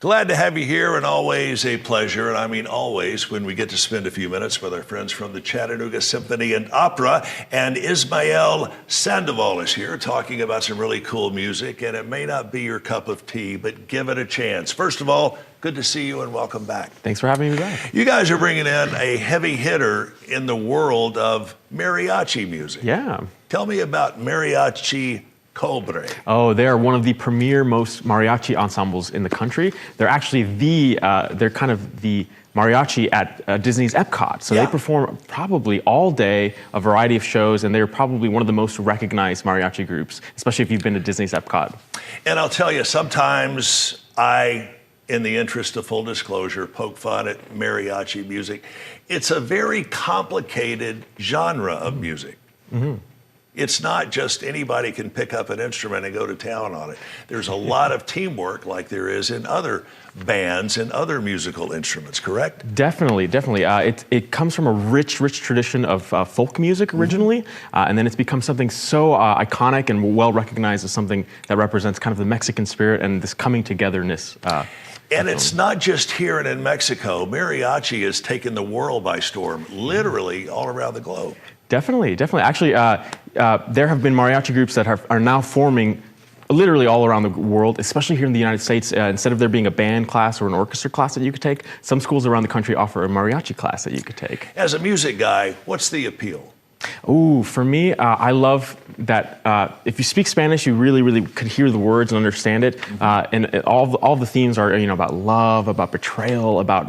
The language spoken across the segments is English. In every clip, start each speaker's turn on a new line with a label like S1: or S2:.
S1: Glad to have you here, and always a pleasure, and I mean always, when we get to spend a few minutes with our friends from the Chattanooga Symphony and Opera. And Ismael Sandoval is here talking about some really cool music, and it may not be your cup of tea, but give it a chance. First of all, good to see you and welcome back.
S2: Thanks for having me back.
S1: You guys are bringing in a heavy hitter in the world of mariachi music.
S2: Yeah.
S1: Tell me about Mariachi Cobre.
S2: Oh, they're one of the premier most mariachi ensembles in the country. They're actually they're kind of the mariachi at Disney's Epcot. So they perform probably all day, a variety of shows, and they're probably one of the most recognized mariachi groups, especially if you've been to Disney's Epcot.
S1: And I'll tell you, sometimes in the interest of full disclosure, poke fun at mariachi music. It's a very complicated genre of music. Mm-hmm. It's not just anybody can pick up an instrument and go to town on it. There's a lot of teamwork like there is in other bands and other musical instruments, correct?
S2: Definitely. It comes from a rich tradition of folk music originally, and then it's become something so iconic and well recognized as something that represents kind of the Mexican spirit and this coming togetherness.
S1: And it's not just here and in Mexico. Mariachi has taken the world by storm, literally all around the globe.
S2: Definitely. Actually, there have been mariachi groups that are now forming literally all around the world, especially here in the United States. Instead of there being a band class or an orchestra class that you could take, some schools around the country offer a mariachi class that you could take.
S1: As a music guy, what's the appeal?
S2: Ooh, for me, I love that if you speak Spanish, you really could hear the words and understand it. And all the themes are, about love, about betrayal, about,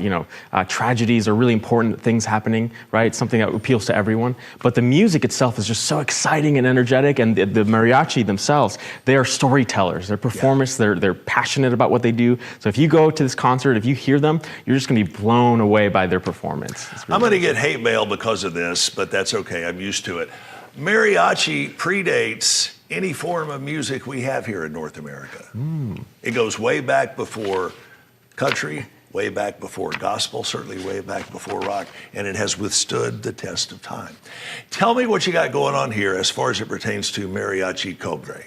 S2: tragedies are really important things happening, right? Something that appeals to everyone. But the music itself is just so exciting and energetic. And the mariachi themselves, they are storytellers. They're performers. They're passionate about what they do. So if you go to this concert, if you hear them, you're just going to be blown away by their performance. Really
S1: I'm going to get hate mail because of this, but that's okay. I'm used to it. Mariachi predates any form of music we have here in North America. It goes way back before country, way back before gospel, certainly way back before rock, and it has withstood the test of time. Tell me what you got going on here as far as it pertains to Mariachi Cobre.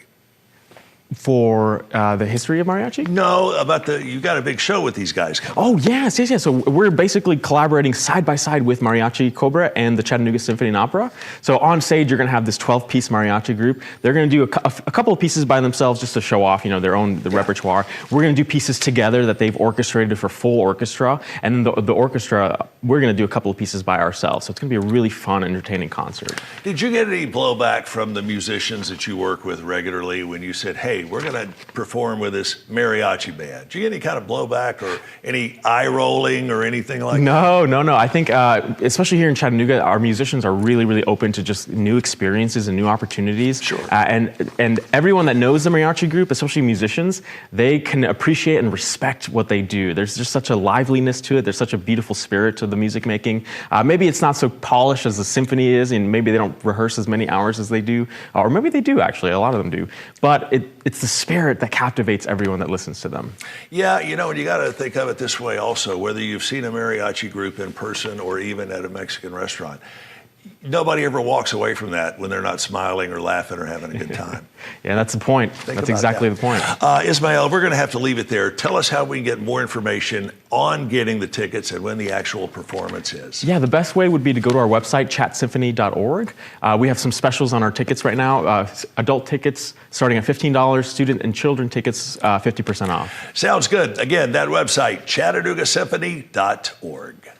S2: For the history of mariachi?
S1: No, about you got a big show with these guys coming.
S2: Oh, yes. So we're basically collaborating side by side with Mariachi Cobre and the Chattanooga Symphony and Opera. So on stage, you're going to have this 12-piece mariachi group. They're going to do a couple of pieces by themselves just to show off, their own repertoire. We're going to do pieces together that they've orchestrated for full orchestra. And then the orchestra, we're going to do a couple of pieces by ourselves. So it's going to be a really fun, entertaining concert.
S1: Did you get any blowback from the musicians that you work with regularly when you said, hey, we're going to perform with this mariachi band? Did you get any kind of blowback or any eye rolling or anything like that?
S2: No. I think, especially here in Chattanooga, our musicians are really open to just new experiences and new opportunities.
S1: Sure.
S2: And everyone that knows the mariachi group, especially musicians, they can appreciate and respect what they do. There's just such a liveliness to it. There's such a beautiful spirit to the music making. Maybe it's not so polished as the symphony is, and maybe they don't rehearse as many hours as they do, or maybe they do actually, a lot of them do. But it's the spirit that captivates everyone that listens to them.
S1: Yeah, and you got to think of it this way also, whether you've seen a mariachi group in person or even at a Mexican restaurant. Nobody ever walks away from that when they're not smiling or laughing or having a good time.
S2: Yeah, that's the point. That's exactly the point.
S1: Ismael, we're going to have to leave it there. Tell us how we can get more information on getting the tickets and when the actual performance is.
S2: Yeah, the best way would be to go to our website, chatsymphony.org. We have some specials on our tickets right now. Adult tickets starting at $15, student and children tickets 50% off.
S1: Sounds good. Again, that website, chattanoogasymphony.org.